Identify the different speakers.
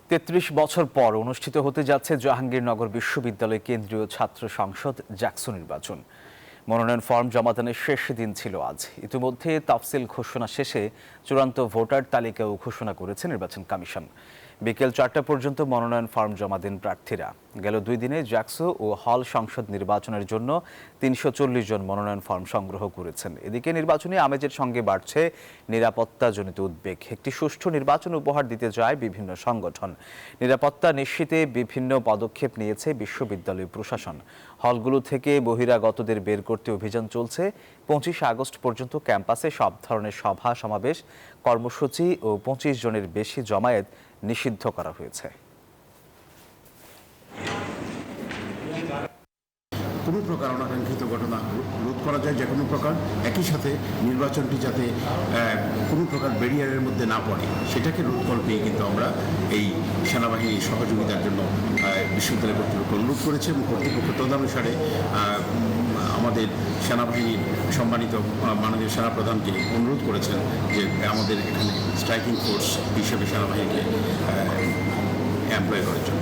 Speaker 1: ৩৩ বছর পর অনুষ্ঠিত হতে যাচ্ছে জাহাঙ্গীরনগর বিশ্ববিদ্যালয় কেন্দ্রীয় ছাত্র সংসদ জাকসু নির্বাচন। মনোনয়ন ফর্ম জমাদানের শেষ দিন ছিল আজ। ইতিমধ্যে তাফসিল ঘোষণা শেষে চূড়ান্ত ভোটার তালিকাও ঘোষণা করেছে নির্বাচন কমিশন। বিকেল ৪টা পর্যন্ত মনোনয়ন ফর্ম জমা দেন প্রার্থীরা। গেল ২ দিনে জাকসু ও হল সংসদ নির্বাচনের জন্য ৩৪০ জন মনোনয়ন ফর্ম সংগ্রহ করেছেন। এদিকে নির্বাচনী আমেজের সঙ্গে বাড়ছে নিরাপত্তাজনিত উদ্বেগ। একটি সুষ্ঠু নির্বাচন উপহার দিতে যায় বিভিন্ন সংগঠন। নিরাপত্তা নিশ্চিতে বিভিন্ন পদক্ষেপ নিয়েছে বিশ্ববিদ্যালয় প্রশাসন। হলগুলো থেকে বহিরাগতদের বের করতে অভিযান চলছে। ২৫ আগস্ট পর্যন্ত ক্যাম্পাসে সব ধরনের সভা সমাবেশ কর্মসূচি ও ২৫ জনের বেশি জমায়েত নিষিদ্ধ করা হয়েছে।
Speaker 2: কোনো প্রকার অনাকাঙ্ক্ষিত ঘটনা রোধ করা যায়, যে কোনো প্রকার, একই সাথে নির্বাচনটি যাতে কোনো প্রকার ব্যারিয়ারের মধ্যে না পড়ে সেটাকে রোধ করতে কিন্তু আমরা এই সেনাবাহিনীর সহযোগিতার জন্য বিশ্ববিদ্যালয় কর্তৃপক্ষ অনুরোধ করেছে এবং কর্তৃপক্ষ তদনুসারে আমাদের সেনাবাহিনীর সম্মানিত মাননীয় সেনাপ্রধানকে অনুরোধ করেছেন যে আমাদের এখানে স্ট্রাইকিং ফোর্স হিসেবে সেনাবাহিনীকে এমপ্লয় করার জন্য।